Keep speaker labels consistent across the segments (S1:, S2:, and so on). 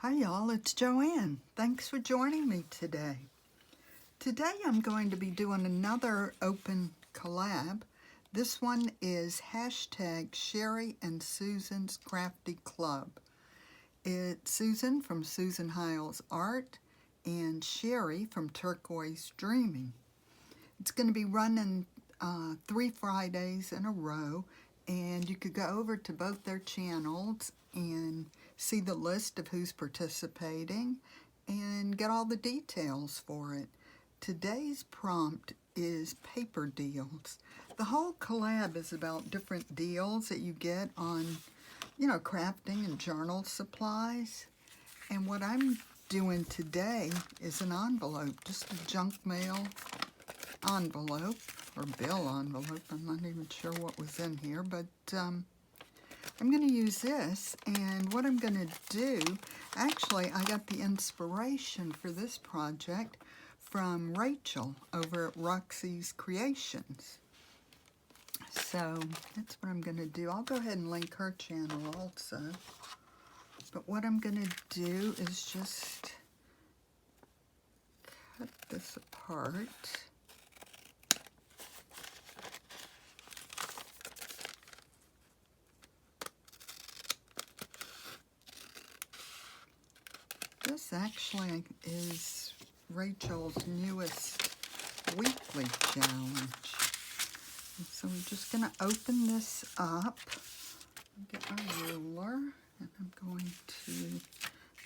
S1: Hi y'all, it's Joanne. Thanks for joining me today. Today I'm going to be doing another open collab. This one is hashtag Sheree and Susan's Crafty Club. It's Susan from Susan Hiles Art and Sheree from Turquoise Dreaming. It's going to be running 3 Fridays in a row, and you could go over to both their channels and see the list of who's participating and get all the details for it. Today's prompt is paper deals. The whole collab is about different deals that you get on, crafting and journal supplies. And what I'm doing today is an envelope, just a junk mail envelope or bill envelope. I'm not even sure what was in here, but I'm going to use this, and what I'm going to do, actually I got the inspiration for this project from Rachel over at Roxy's Creations. So that's what I'm going to do. I'll go ahead and link her channel also. But what I'm going to do is just cut this apart. This actually is Rachel's newest weekly challenge. And so we're just going to open this up, get my ruler, and I'm going to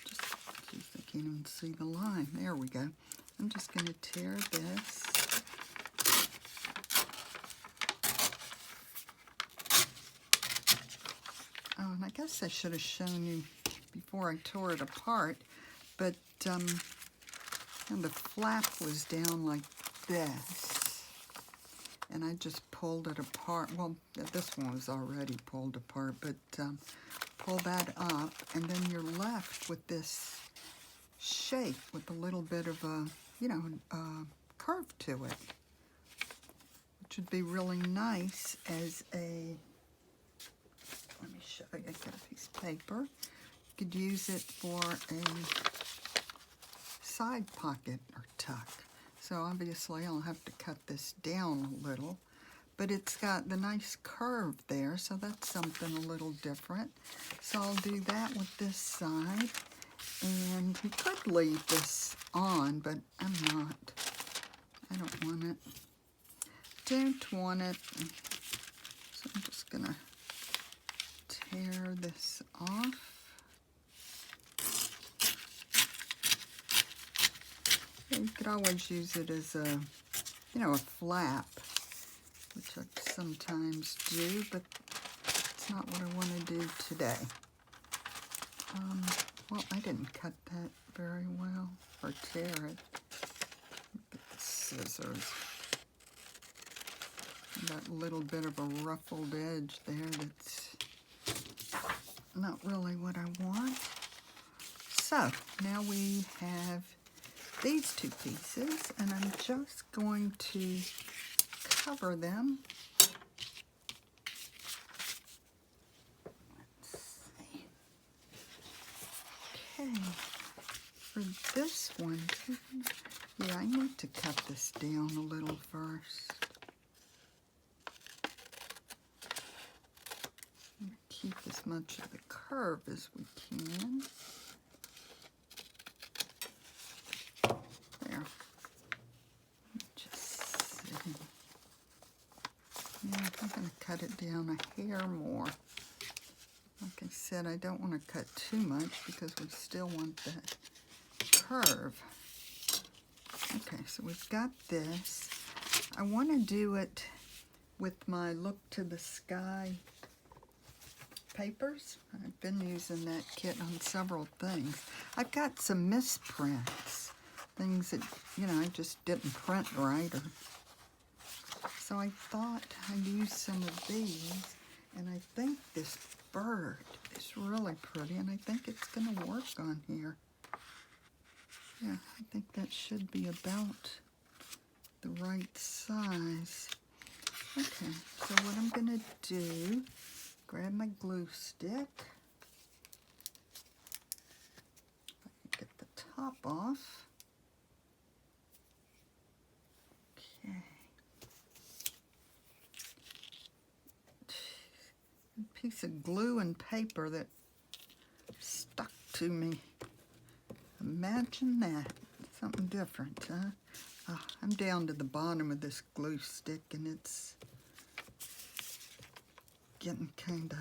S1: just, geez, I can't even see the line. There we go. I'm just going to tear this. Oh, and I guess I should have shown you before I tore it apart, but and the flap was down like this, and I just pulled it apart. Well, this one was already pulled apart, but pull that up, and then you're left with this shape with a little bit of a, curve to it, which would be really nice as a, let me show you, I got a piece of paper. You could use it for a side pocket or tuck. So obviously I'll have to cut this down a little, but it's got the nice curve there, so that's something a little different. So I'll do that with this side, and you could leave this on, but I'm not. I don't want it. Don't want it. So I'm just gonna tear this off. You could always use it as a, a flap, which I sometimes do, but it's not what I want to do today. Well, I didn't cut that very well, or tear it. Look at the scissors. That little bit of a ruffled edge there that's not really what I want. So, now we have these two pieces, and I'm just going to cover them. Let's see. Okay, for this one, yeah, I need to cut this down a little first. Keep as much of the curve as we can. There. Just see. Yeah, I'm going to cut it down a hair more. Like I said, I don't want to cut too much because we still want that curve. Okay, so we've got this. I want to do it with my Look to the Sky papers. I've been using that kit on several things. I've got some misprints, things that, I just didn't print right. So I thought I'd use some of these, and I think this bird is really pretty, and I think it's going to work on here. Yeah, I think that should be about the right size. Okay, so what I'm going to do, grab my glue stick, top off. Okay. A piece of glue and paper that stuck to me. Imagine that. Something different, huh? I'm down to the bottom of this glue stick and it's getting kind of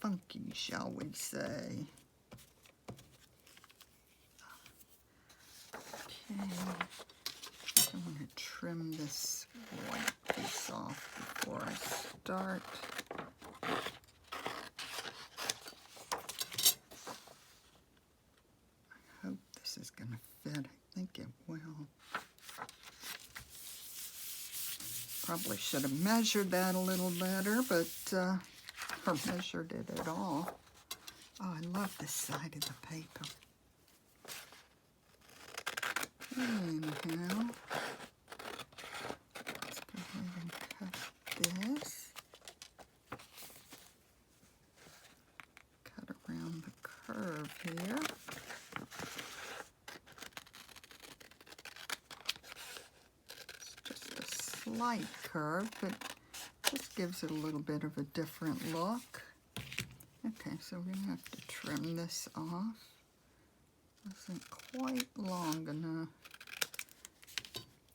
S1: funky, shall we say. Okay, I want to trim this white piece off before I start. I hope this is going to fit. I think it will. Probably should have measured that a little better, but, or measured it at all. Oh, I love this side of the paper. Anyhow, let's go ahead and cut this. Cut around the curve here. It's just a slight curve, but just gives it a little bit of a different look. Okay, so we're going to have to trim this off. Isn't quite long enough.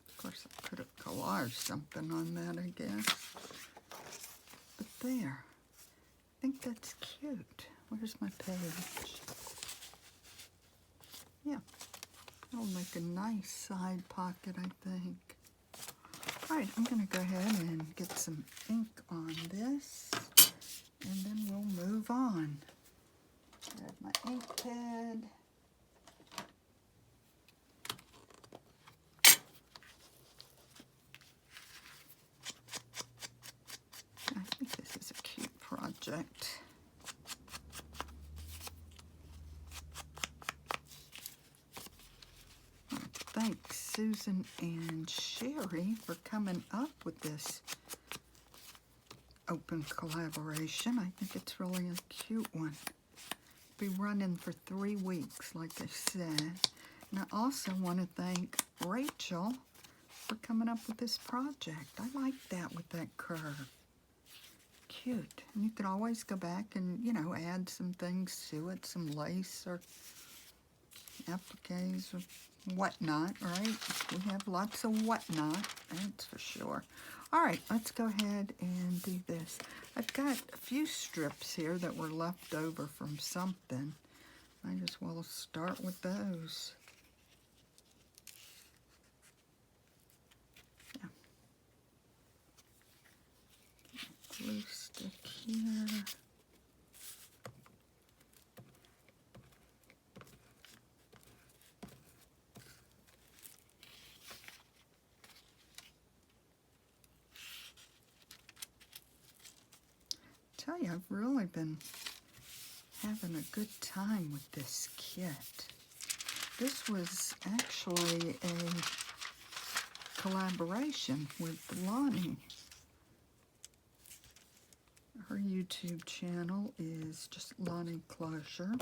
S1: Of course, I could have collaged something on that, I guess. But there. I think that's cute. Where's my page? Yeah. That'll make a nice side pocket, I think. Alright, I'm going to go ahead and get some ink on this. And then we'll move on. Grab my ink pad. I think this is a cute project. Thanks Susan and Sheree for coming up with this open collaboration. I think it's really a cute one. Be running for 3 weeks, like I said. And I also want to thank Rachel for coming up with this project. I like that with that curve. Cute. And you could always go back and, you know, add some things to it, some lace or appliques or whatnot, right? We have lots of whatnot, that's for sure. All right, let's go ahead and do this. I've got a few strips here that were left over from something. Might as well start with those. Yeah. Glue stick here. Tell you, I've really been having a good time with this kit. This was actually a collaboration with Lonnie. Her YouTube channel is just Lonnie Closure.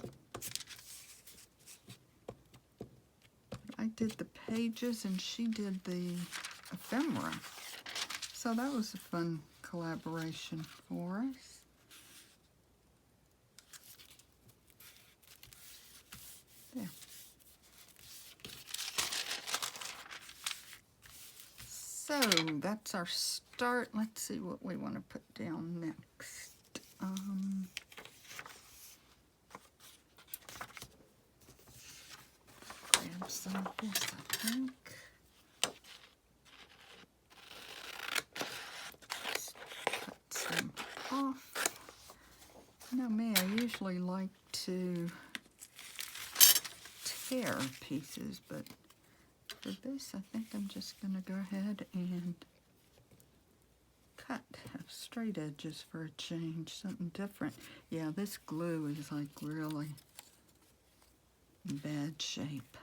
S1: I did the pages and she did the ephemera. So that was a fun collaboration for us. There. So that's our start. Let's see what we want to put down next. Grab some of this, I think. Just cut some off. You know me, I usually like to tear pieces, but for this, I think I'm just going to go ahead and cut. Have straight edges for a change, something different. Yeah, this glue is like really in bad shape.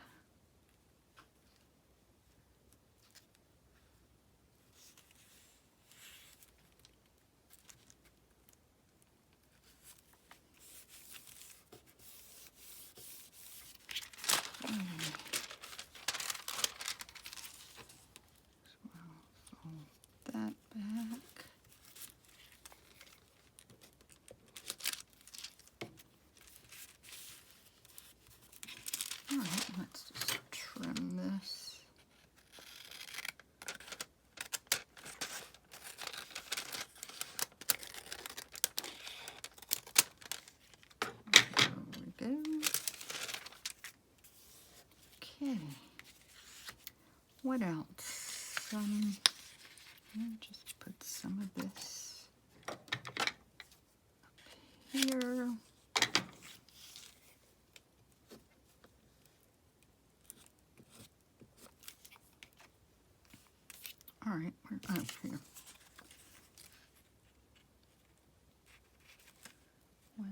S1: what else? I'll just put some of this up here. All right, we're up here. Well,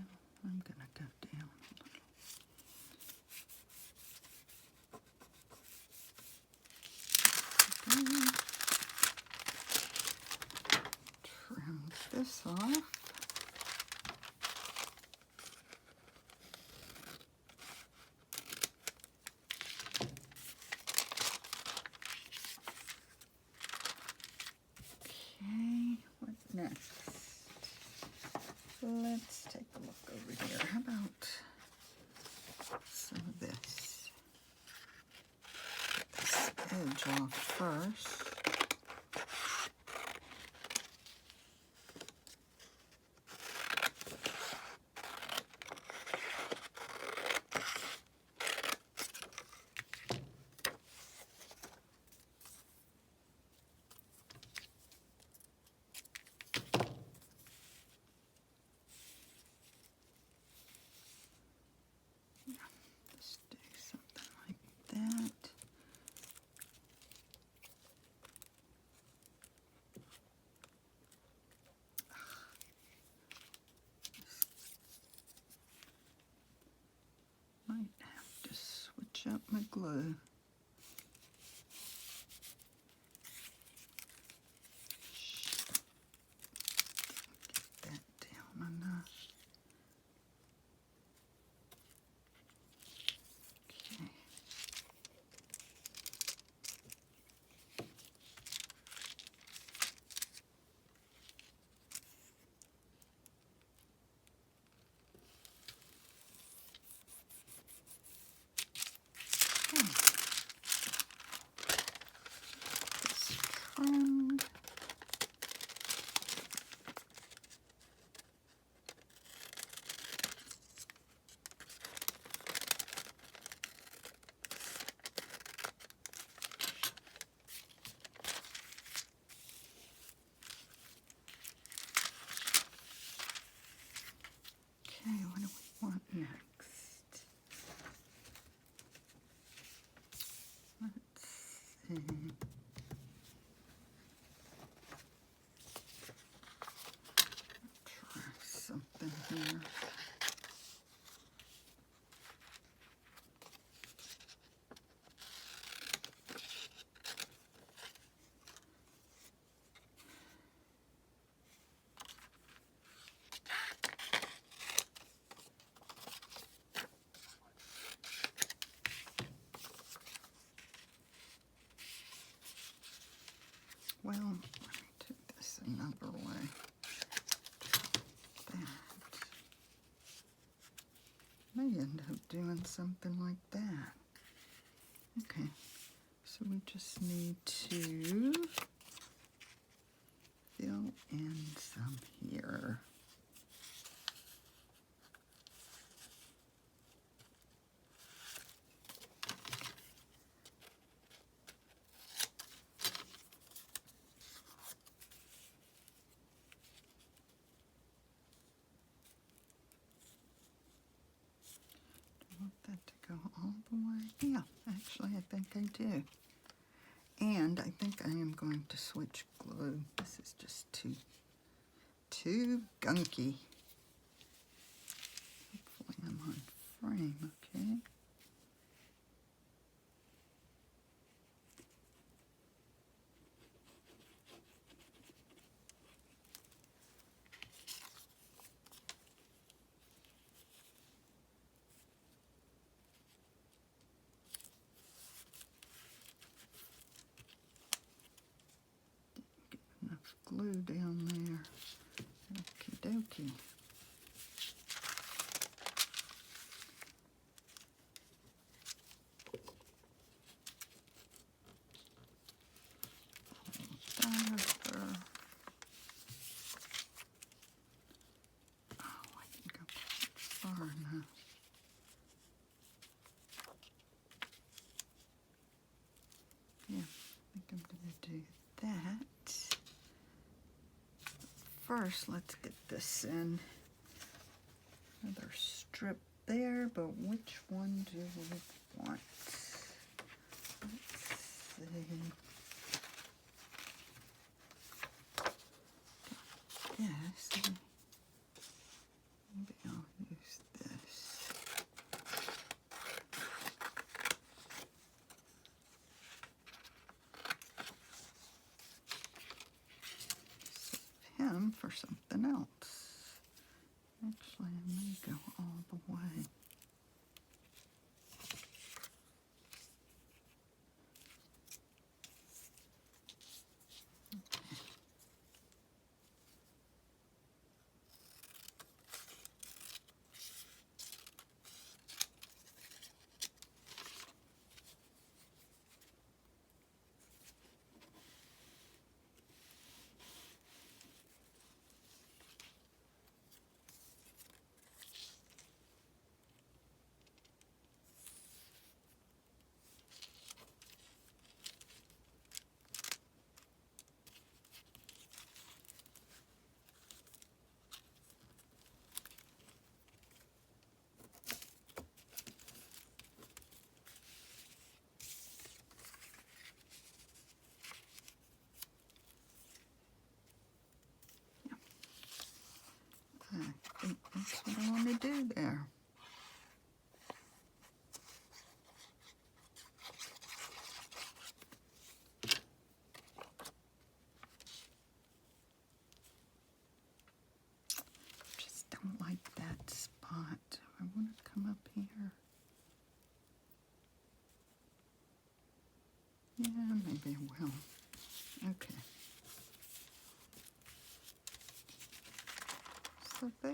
S1: I'm gonna go down a little. Trim this off. Okay, what next? Let's take a look over here. How about some of this? Get this edge off first. Let's do something like that. Might have to switch up my glue. Get that down enough. Okay. This trimmed. Okay, what do we want next? Let's see. Try something here. Well, let me do this another way. That. May end up doing something like that. Okay, so we just need to fill in some here. Want that to go all the way? Yeah, actually I think I do. And I think I am going to switch glue. This is just too gunky. Hopefully I'm on frame, okay? Enough glue down there. Okie dokie. Oh, I think I put it far enough. Yeah, first, let's get this in. Another strip there, but which one do we want? Let's see. Yes. Maybe I'll use this. Save him for something else. Actually, I may go all the way. I think that's what I want to do there. Just don't like that spot. I want to come up here. Yeah, maybe I will. Okay. So there.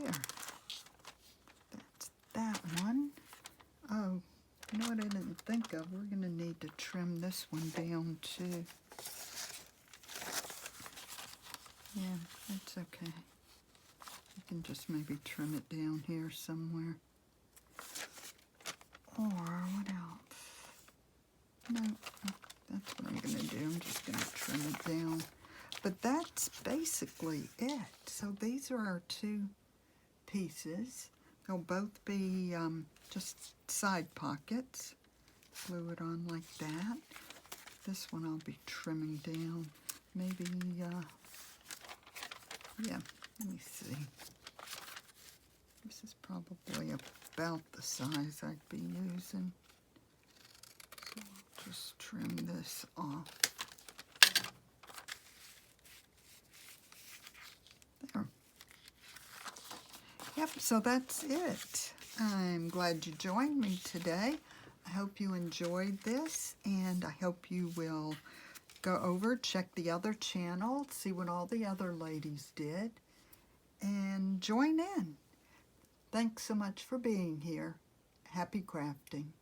S1: That's that one. Oh, you know what I didn't think of? We're going to need to trim this one down too. Yeah, that's okay. You can just maybe trim it down here somewhere. Or what else? No, that's what I'm going to do. I'm just going to trim it down. But that's basically it. So these are our two pieces. They'll both be just side pockets. Glue it on like that. This one I'll be trimming down. Maybe, yeah, let me see. This is probably about the size I'd be using. So I'll just trim this off. There. Yep, so that's it. I'm glad you joined me today. I hope you enjoyed this, and I hope you will go over, check the other channel, see what all the other ladies did, and join in. Thanks so much for being here. Happy crafting.